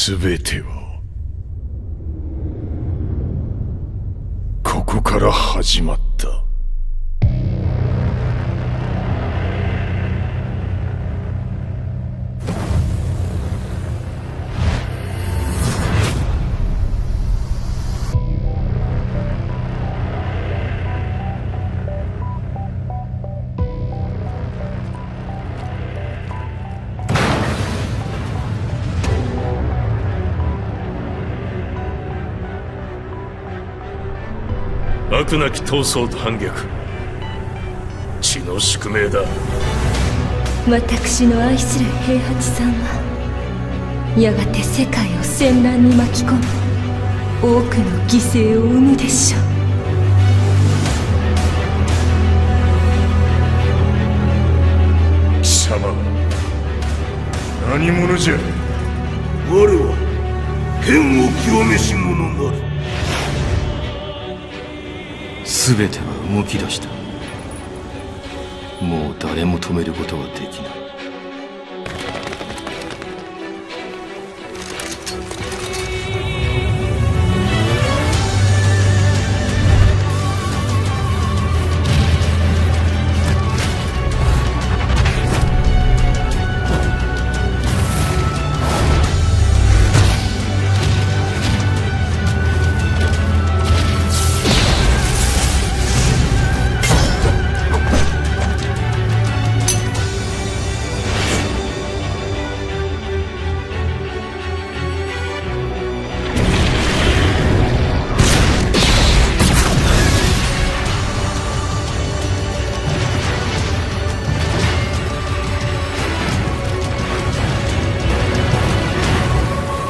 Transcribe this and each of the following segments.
全てはここから始まった。悪なき闘争と反逆、血の宿命だ。私の愛する平八さんはやがて世界を戦乱に巻き込み多くの犠牲を生むでしょう。貴様何者じゃ。我は剣を極めし者なる。全ては動き出した。もう誰も止めることはできない。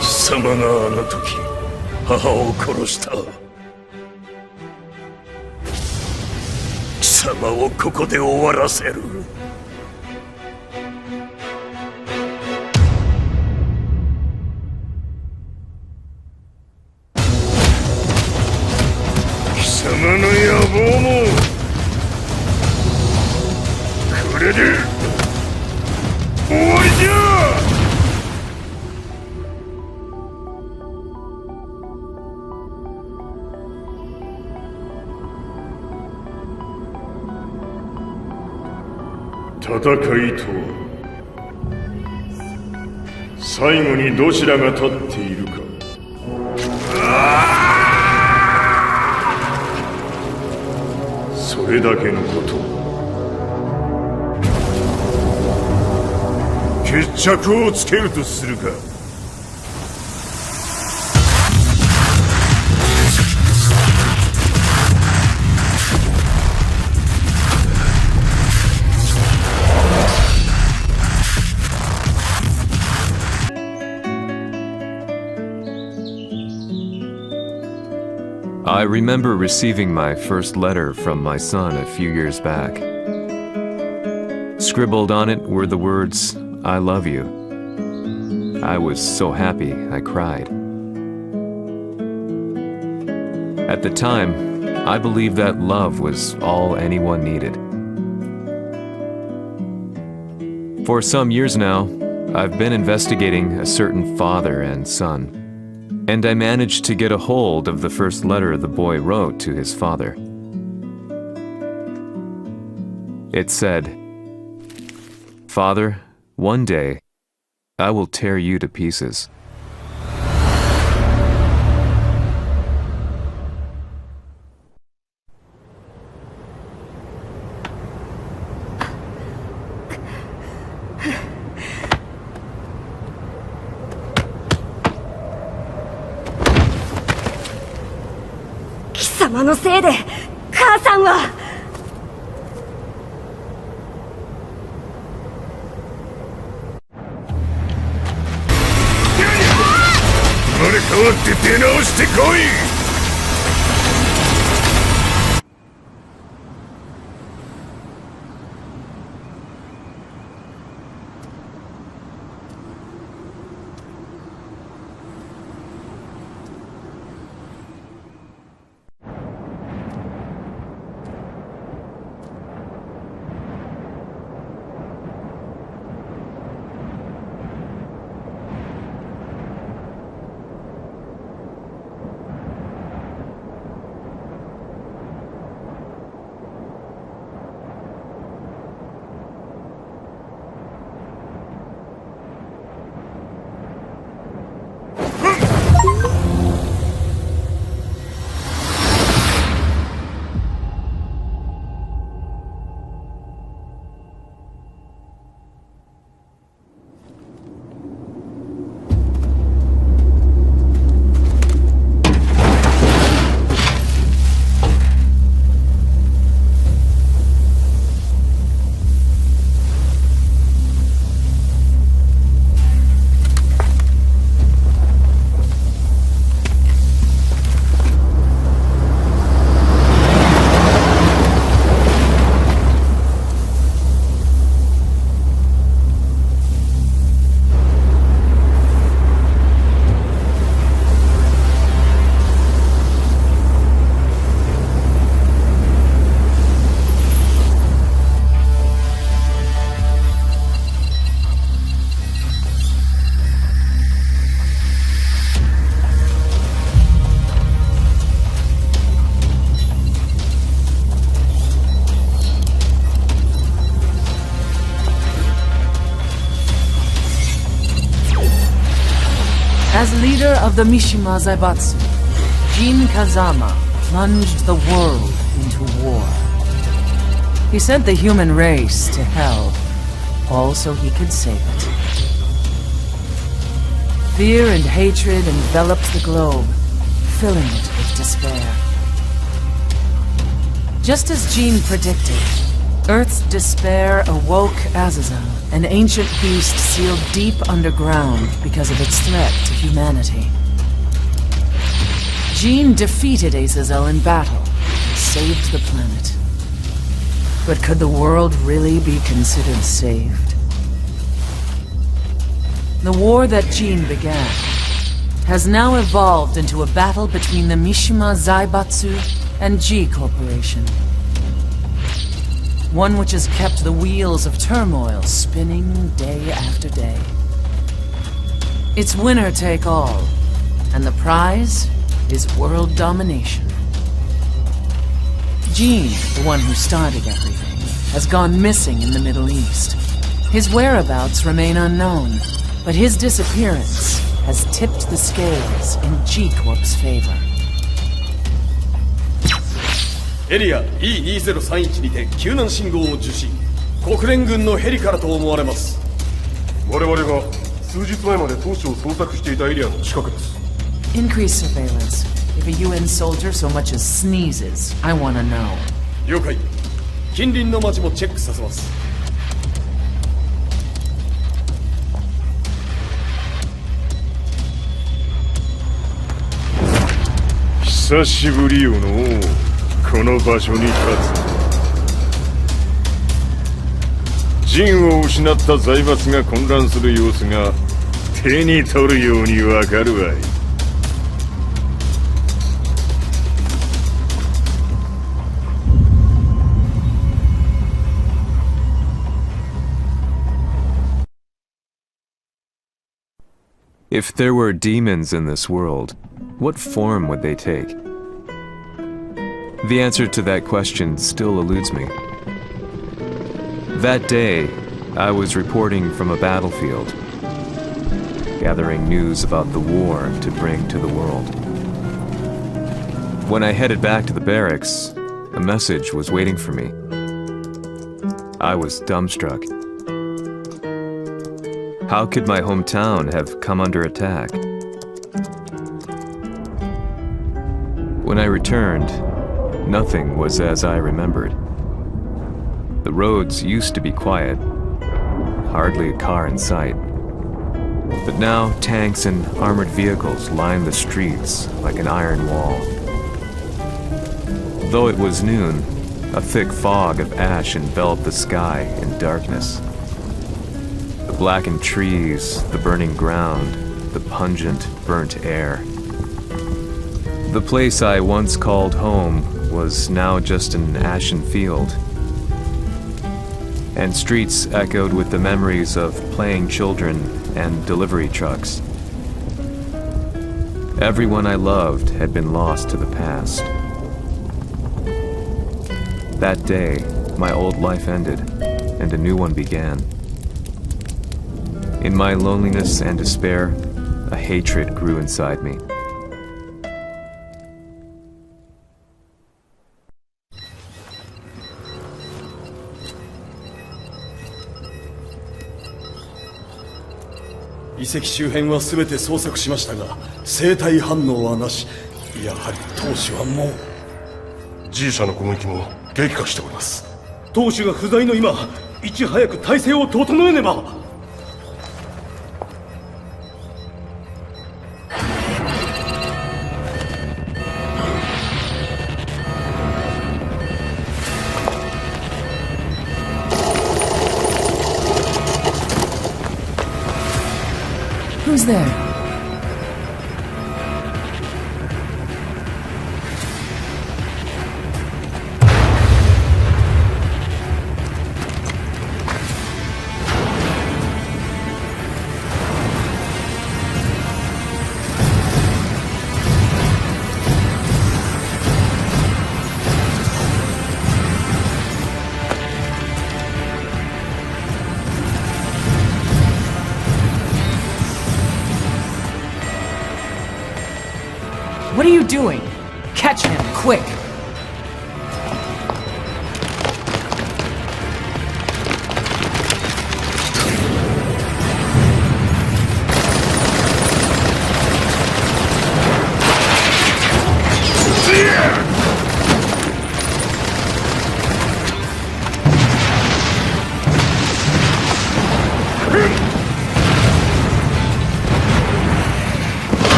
貴様があの時母を殺した。貴様をここで終わらせる。貴様の野望もこれで終わりじゃ。戦いとは最後にどちらが立っているか。それだけのこと。決着をつけるとするか。I remember receiving my first letter from my son a few years back. Scribbled on it were the words, "I love you." I was so happy I cried. At the time, I believed that love was all anyone needed. For some years now, I've been investigating a certain father and son. And I managed to get a hold of the first letter the boy wrote to his father. It said, "Father, one day, I will tear you to pieces."「貴様のせいで母さんは」生まれ変わって出直してこい。As leader of the Mishima Zaibatsu, Jin Kazama plunged the world into war. He sent the human race to hell, all so he could save it. Fear and hatred enveloped the globe, filling it with despair. Just as Jin predicted, Earth's despair awoke Azazel, an ancient beast sealed deep underground because of its threat to humanity. Jin defeated Azazel in battle and saved the planet. But could the world really be considered saved? The war that Jin began has now evolved into a battle between the Mishima Zaibatsu and G Corporation. One which has kept the wheels of turmoil spinning day after day. It's winner take all, and the prize is world domination. Jin, the one who started everything, has gone missing in the Middle East. His whereabouts remain unknown, but his disappearance has tipped the scales in G-Corp's favor. エリア E2031 にて救難信号を受信。国連軍のヘリからと思われます。我々が数日前まで当初を捜索していたエリアの近くです。 Increase surveillance. If a UN soldier so much as sneezes, I want to know. 了解。近隣の町もチェックさせます。久しぶりよのう。この場所に立つ。陣を失った財閥が混乱する様子が手に取るようにわかるわい。If there were demons in this world, what form would they take? The answer to that question still eludes me. That day, I was reporting from a battlefield, gathering news about the war to bring to the world. When I headed back to the barracks, a message was waiting for me. I was dumbstruck. How could my hometown have come under attack? When I returned, nothing was as I remembered. The roads used to be quiet, hardly a car in sight. But now tanks and armored vehicles line the streets like an iron wall. Though it was noon, a thick fog of ash enveloped the sky in darkness. The blackened trees, the burning ground, the pungent, burnt air. The place I once called home was now just an ashen field. And streets echoed with the memories of playing children and delivery trucks. Everyone I loved had been lost to the past. That day, my old life ended, and a new one began. In my loneliness and despair, a hatred grew inside me.「遺跡周辺は全て捜索しましたが生体反応はなし。やはり当主はもう G 社の攻撃も激化しております。当主が不在の今いち早く体制を整えねば。 Who's there? doing? Catch him, quick!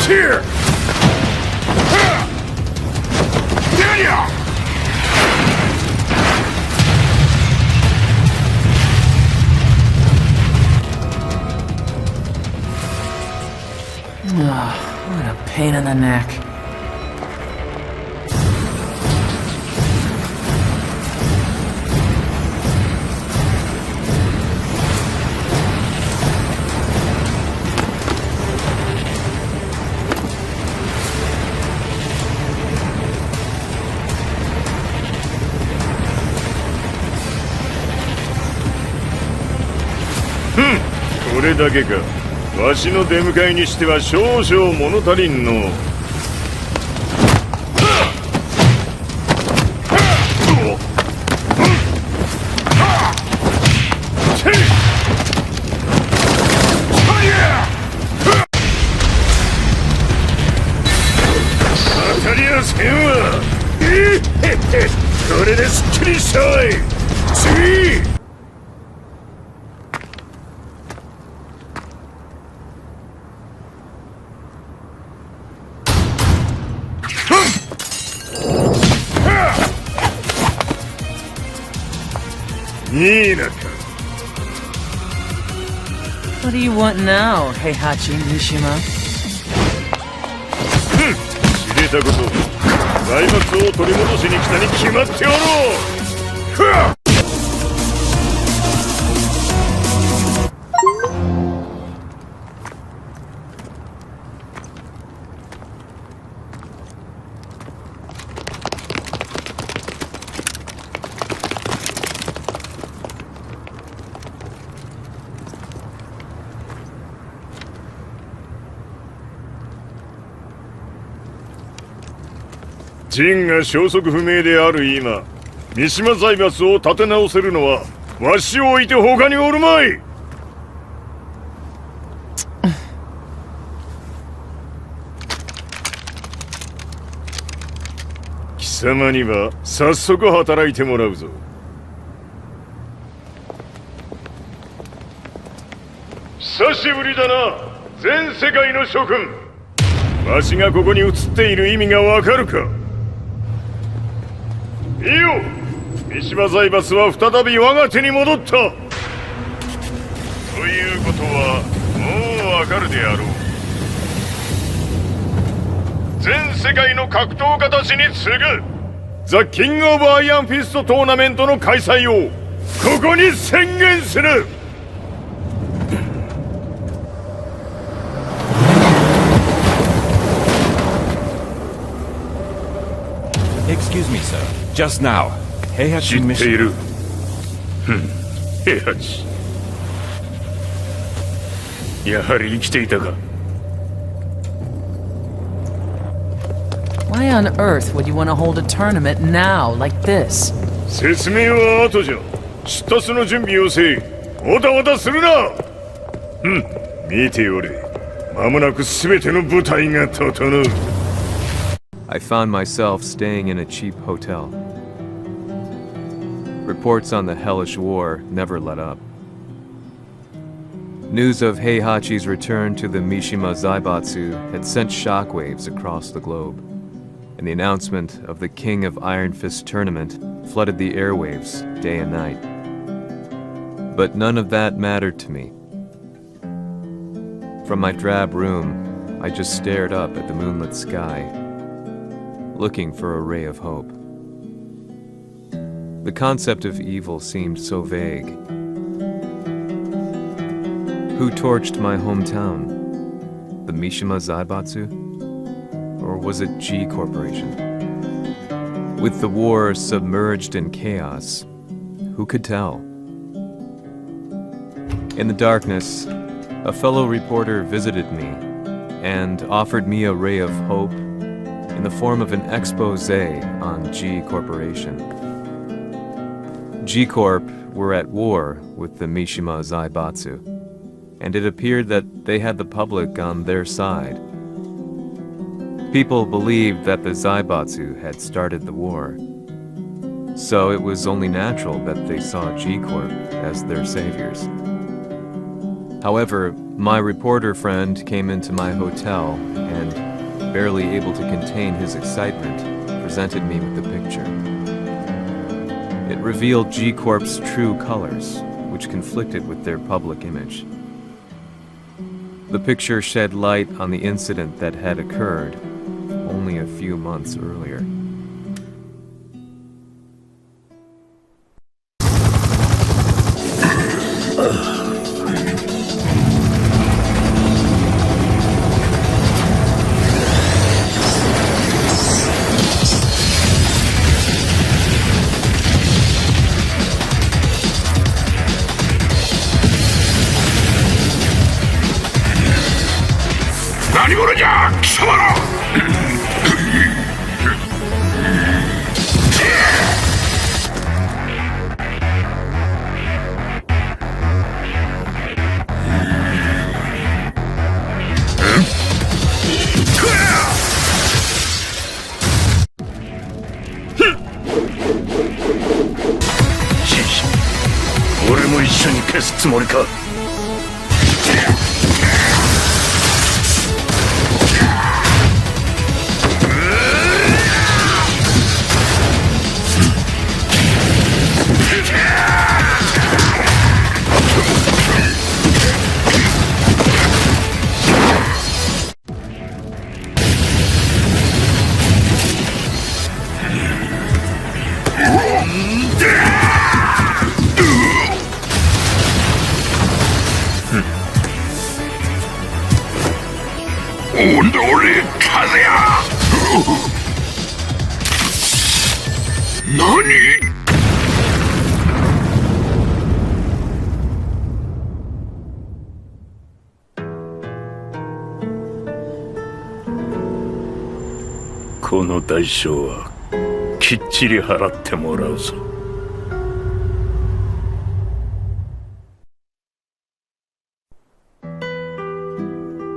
Here! What a pain in the neck. Hmm. これだけか。わしの出迎えにしては少々物足りんの。当たりやせんわ。これですっきりしたわい。次。What do you want now, Heihachi Mishima? 知れたこと。財閥を取り戻しに来たに決まっておろう。陣が消息不明である今、三島財閥を立て直せるのはわしを置いて他におるまい。貴様には早速働いてもらうぞ。久しぶりだな、全世界の諸君。わしがここに映っている意味がわかるか。いいよ、三島財閥は再び我が手に戻った。ということはもうわかるであろう。全世界の格闘家たちに次ぐザ・キング・オブ・アイアンフィストトーナメントの開催をここに宣言する。Excuse me, sir. Just now, Heihachi 知っている。平八。やはり生きていたか。Why on earth would you want to hold a tournament now, like this? 説明は後じゃ。出立の準備をせい。おたおたするな。見ておれ。間もなく全ての舞台が整う。I found myself staying in a cheap hotel. Reports on the hellish war never let up. News of Heihachi's return to the Mishima Zaibatsu had sent shockwaves across the globe, and the announcement of the King of Iron Fist tournament flooded the airwaves day and night. But none of that mattered to me. From my drab room, I just stared up at the moonlit sky, looking for a ray of hope. The concept of evil seemed so vague. Who torched my hometown? The Mishima Zaibatsu? Or was it G Corporation? With the war submerged in chaos, who could tell? In the darkness, a fellow reporter visited me and offered me a ray of hope in the form of an expose on G Corporation. G Corp were at war with the Mishima Zaibatsu, and it appeared that they had the public on their side. People believed that the Zaibatsu had started the war, so it was only natural that they saw G Corp as their saviors. However, my reporter friend came into my hotel and, barely able to contain his excitement, presented me with the picture. It revealed G Corp's true colors, which conflicted with their public image. The picture shed light on the incident that had occurred only a few months earlier.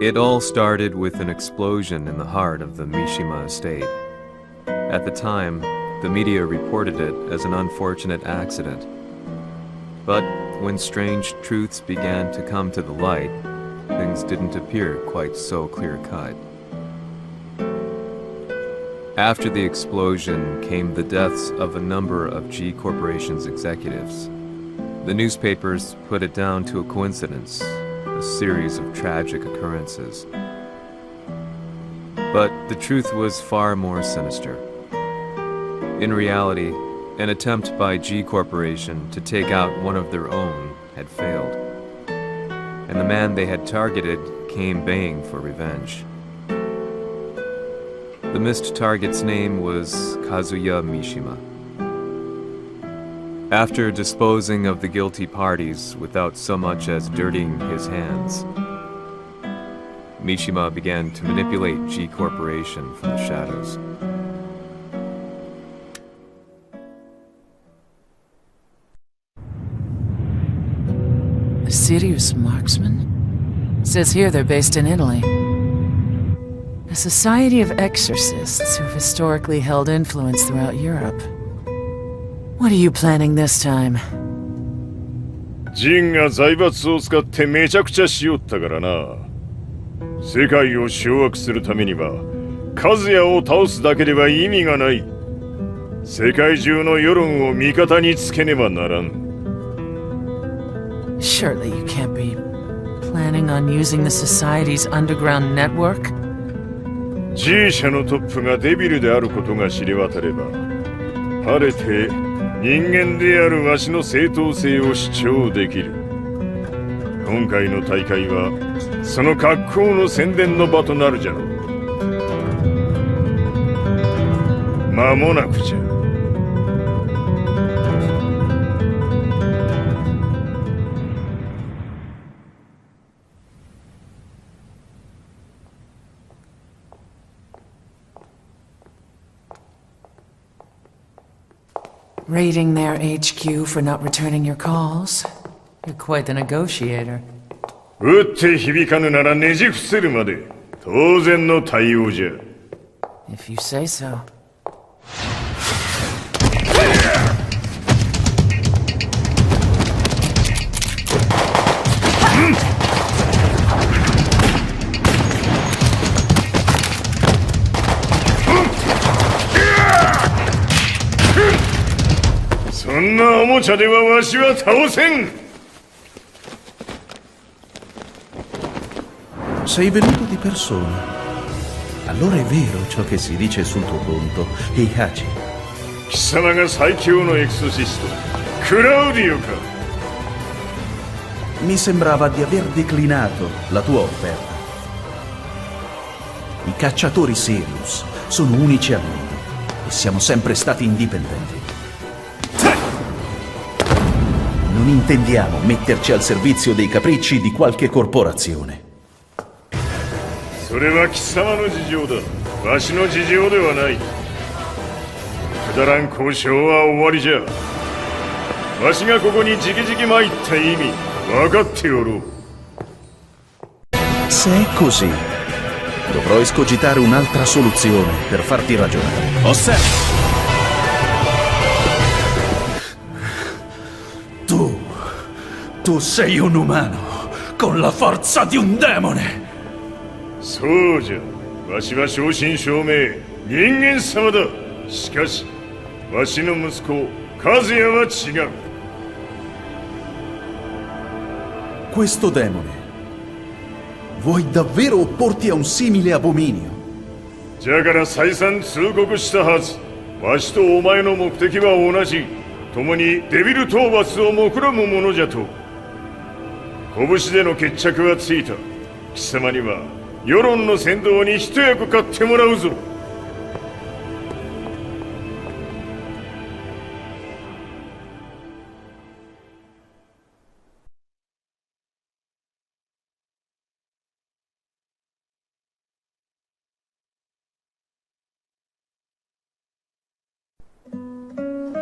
It all started with an explosion in the heart of the Mishima estate. At the time, the media reported it as an unfortunate accident. But when strange truths began to come to the light, things didn't appear quite so clear-cut. After the explosion came the deaths of a number of G Corporation's executives. The newspapers put it down to a coincidence, a series of tragic occurrences. But the truth was far more sinister. In reality, an attempt by G Corporation to take out one of their own had failed, and the man they had targeted came baying for revenge. The missed target's name was Kazuya Mishima. After disposing of the guilty parties without so much as dirtying his hands, Mishima began to manipulate G Corporation from the shadows. A serious marksman? Says here they're based in Italy. A society of exorcists who've historically held influence throughout Europe. What are you planning this time? ジンが財閥を使ってめちゃくちゃしよったからな。世界を掌握するためには、カズヤを倒すだけでは意味がない。世界中の世論を味方につけねばならん。Surely you can't be planning on using the society's underground network? G 社のトップがデビルであることが知れ渡れば、晴れて人間であるわしの正当性を主張できる。今回の大会はその格好の宣伝の場となるじゃろう。間もなくじゃ。Raiding their HQ for not returning your calls. You're quite the negotiator. 打って響かぬならねじ伏せるまで当然の対応じゃ。 If you say so. そんなおもちゃではわしは倒せん。 Sei venuto di persona. Allora è vero ciò che si dice sul tuo conto, Heihachi. 貴様が最強のエクソシスト、クラウディオか。 Mi sembrava di aver declinato la tua offerta. I cacciatori Sirius sono unici al mondo e siamo sempre stati indipendenti. Non intendiamo metterci al servizio dei capricci di qualche corporazione. それは貴様の事情だ。わしの事情ではない。くだらん交渉は終わりじゃ。わしがここに直々参った意味分かっておろう。 Se è così, dovrò escogitare un'altra soluzione per farti ragionare. Osserva! Tu sei un umano con la forza di un demone! そうじゃ。わしは正真正銘人間様だ。しかしわしの息子和也は違う。 Questo demone, vuoi davvero opporti a un simile abominio? じゃから再三通告したはず。わしとお前の目的は同じ。共にデビル討伐を目論むものじゃと。拳での決着はついた。貴様には世論の先導に一役買ってもらうぞ。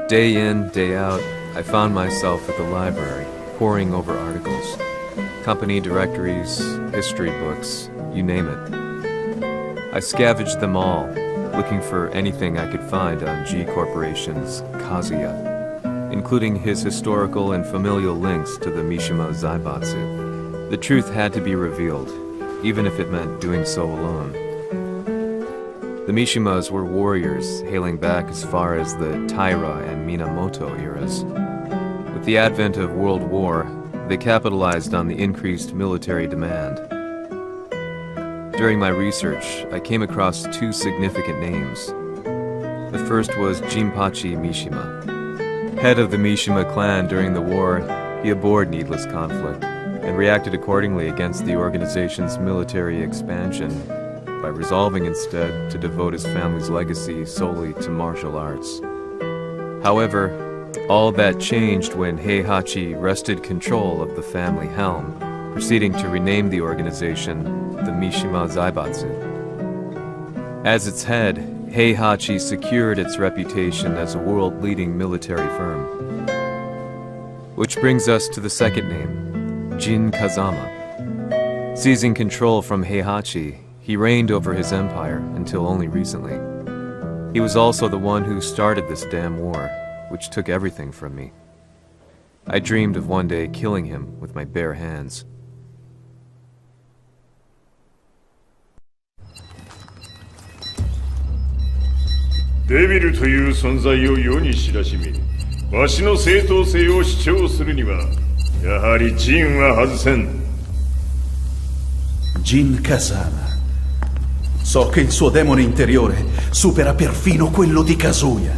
Day in, day out, I found myself at the library, poring over articles. Company directories, history books, you name it. I scavenged them all, looking for anything I could find on G Corporation's Kazuya, including his historical and familial links to the Mishima Zaibatsu. The truth had to be revealed, even if it meant doing so alone. The Mishimas were warriors hailing back as far as the Taira and Minamoto eras. With the advent of World War, they capitalized on the increased military demand. During my research, I came across two significant names. The first was Jinpachi Mishima. Head of the Mishima clan during the war, he abhorred needless conflict and reacted accordingly against the organization's military expansion by resolving instead to devote his family's legacy solely to martial arts. However, all that changed when Heihachi wrested control of the family helm, proceeding to rename the organization the Mishima Zaibatsu. As its head, Heihachi secured its reputation as a world-leading military firm. Which brings us to the second name, Jin Kazama. Seizing control from Heihachi, he reigned over his empire until only recently. He was also the one who started this damn war, which took everything from me. I dreamed of one day killing him with my bare hands. Devil という存在を世に知らしめ、わしの正当性を主張するには、やはりジンは外せん。Jin Kazama. So che il suo demone interiore supera perfino quello di Kazuya.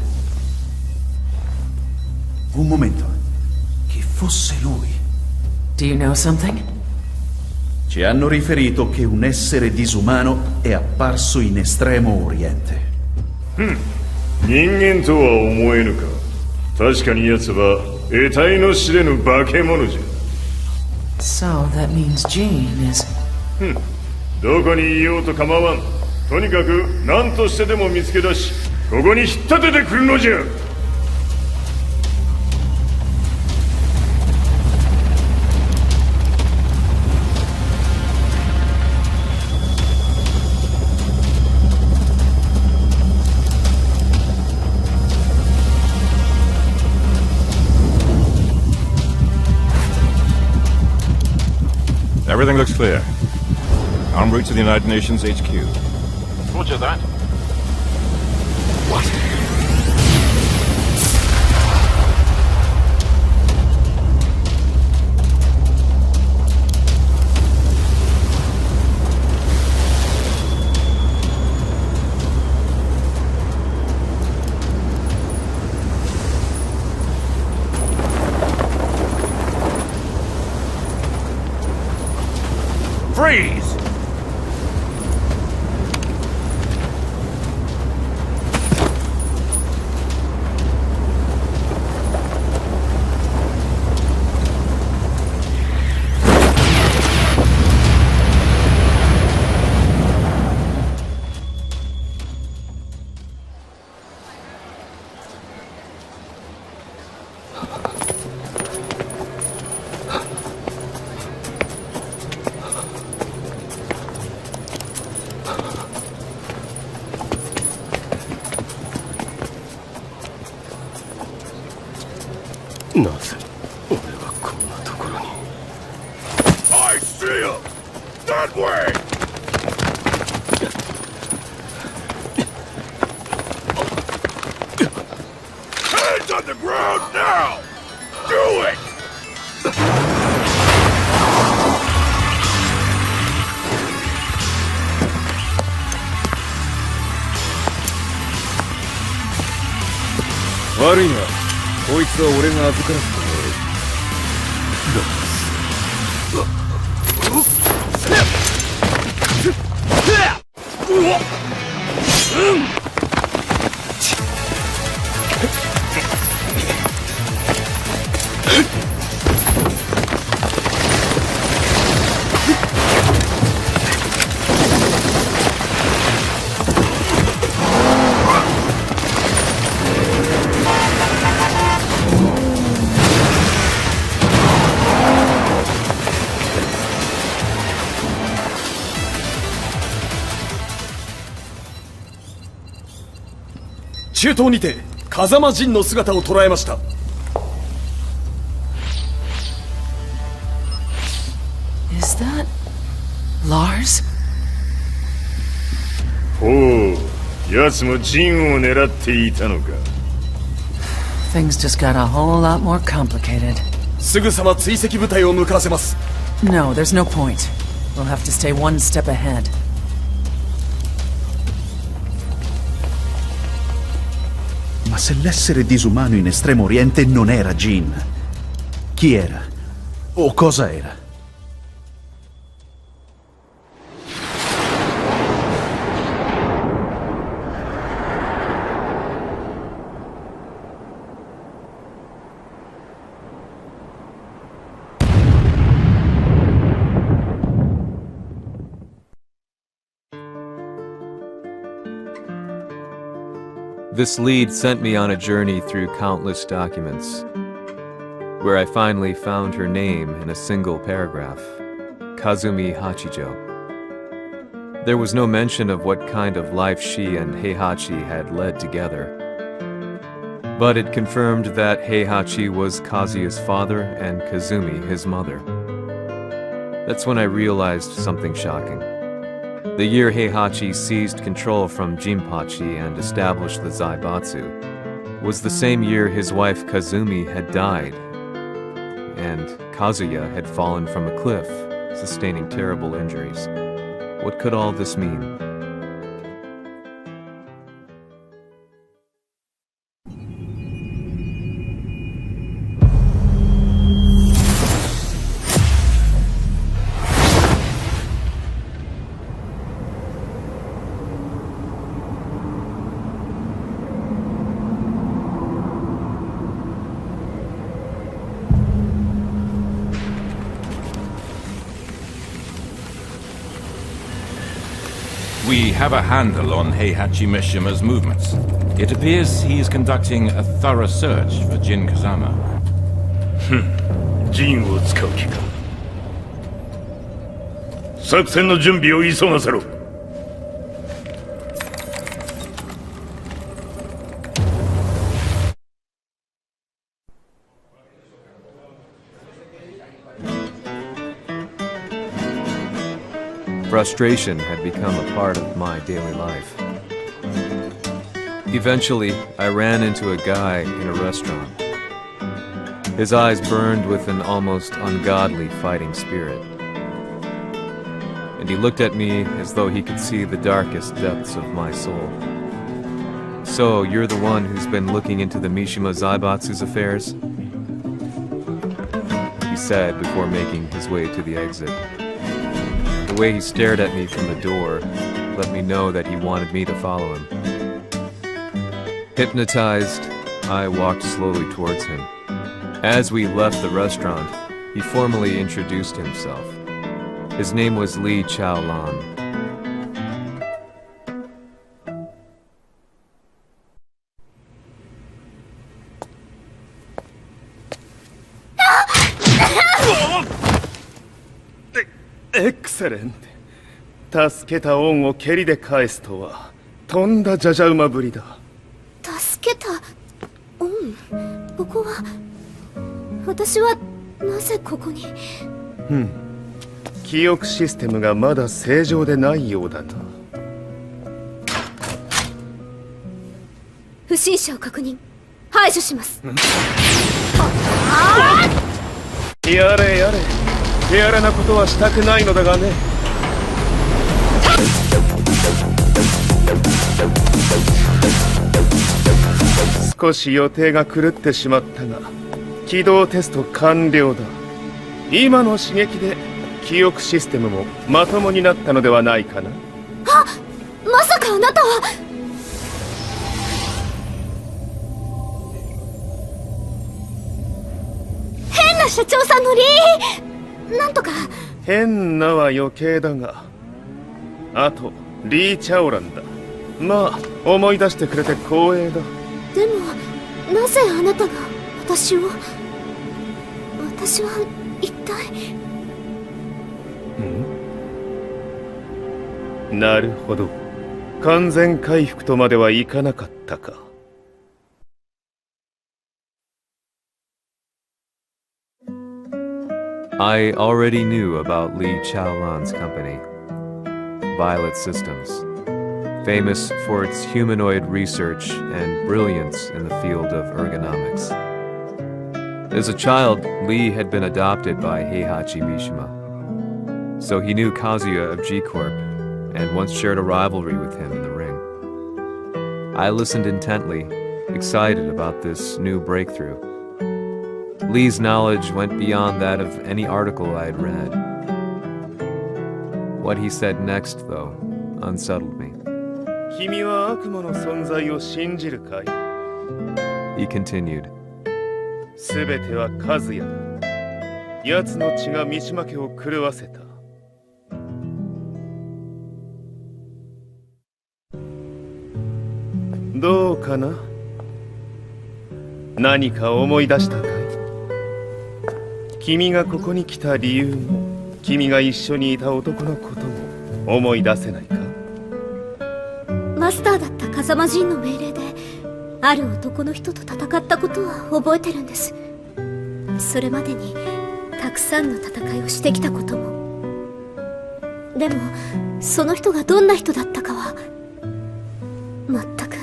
Un momento. Che fosse lui. Do you know something? Ci hanno riferito che un essere disumano è apparso in Estremo Oriente. 人間とは思えぬか。確かに奴は得体の知れぬ化け物じゃ。 So that means Jean is... どこにいようと構わん。とにかく何としてでも見つけ出し、ここに引っ立ててくるのじゃ。Everything looks clear. En route to the United Nations HQ. Roger that. What? Freeze! I see him! That way! Hands on the ground now! Do it!悪いな。こいつは俺が預からせてもらう。中東にて風間陣の姿を捉えました。Is that Lars? ほう、奴も陣を狙っていたのか。Things just got a whole lot more complicated. すぐさま追跡部隊を向かわせます。No, there's no point. We'll have to stay one step ahead. Ma se l'essere disumano in Estremo Oriente non era Jin, chi era? O cosa era? This lead sent me on a journey through countless documents, where I finally found her name in a single paragraph, Kazumi Hachijo. There was no mention of what kind of life she and Heihachi had led together, but it confirmed that Heihachi was Kazuya's father and Kazumi his mother. That's when I realized something shocking. The year Heihachi seized control from Jinpachi and established the Zaibatsu was the same year his wife Kazumi had died, and Kazuya had fallen from a cliff, sustaining terrible injuries. What could all this mean? We have a handle on Heihachi Mishima's movements. It appears he is conducting a thorough search for Jin Kazama. 陣を使う気か。作戦の準備を急がせろ。Frustration had become a part of my daily life. Eventually, I ran into a guy in a restaurant. His eyes burned with an almost ungodly fighting spirit. And he looked at me as though he could see the darkest depths of my soul. "So, you're the one who's been looking into the Mishima Zaibatsu's affairs?" he said before making his way to the exit. The way he stared at me from the door let me know that he wanted me to follow him. Hypnotized, I walked slowly towards him. As we left the restaurant, he formally introduced himself. His name was Lee Chaolan. Excellent. 助けた恩を蹴りで返すとはとんだじゃじゃ馬ぶりだ。助けた恩？ここは私はなぜここに？記憶システムがまだ正常でないようだな。不審者を確認。排除します。やれやれ。手荒なことはしたくないのだがね。少し予定が狂ってしまったが、起動テスト完了だ。今の刺激で記憶システムもまともになったのではないかな。あ、まさかあなたは。変な社長さんのなんとか。変なは余計だが、あとリー・チャオランだ。まあ思い出してくれて光栄だ。でもなぜあなたが私は一体。なるほど。完全回復とまではいかなかったか。I already knew about Lee Chaolan's company, Violet Systems, famous for its humanoid research and brilliance in the field of ergonomics. As a child, Lee had been adopted by Heihachi Mishima, so he knew Kazuya of G-Corp and once shared a rivalry with him in the ring. I listened intently, excited about this new breakthrough. Lee's knowledge went beyond that of any article I had read. What he said next, though, unsettled me. 君は悪魔の存在を信じるかい? He continued. すべてはカズヤだ。奴の血が三島家を狂わせた。どうかな？何か思い出したかい？君がここに来た理由も、君が一緒にいた男のことも思い出せないか？マスターだった風間陣の命令である男の人と戦ったことは覚えてるんです。それまでにたくさんの戦いをしてきたことも。でもその人がどんな人だったかは全く。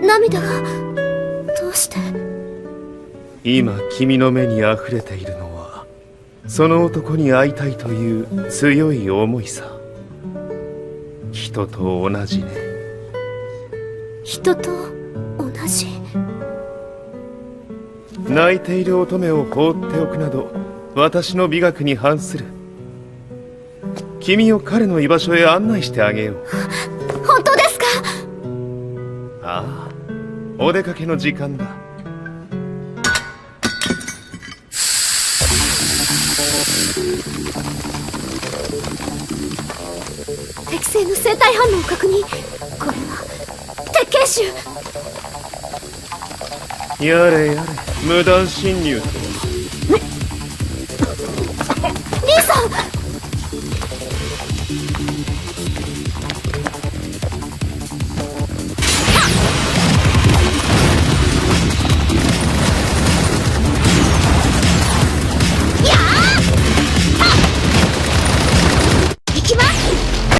涙がどうして？今君の目に溢れているのはその男に会いたいという強い思いさ。人と同じね。人と同じ？泣いている乙女を放っておくなど私の美学に反する。君を彼の居場所へ案内してあげよう。本当ですか？ああ、お出かけの時間だ。適正の生体反応を確認。これは鉄拳臭。やれやれ、無断侵入とは。リーさん、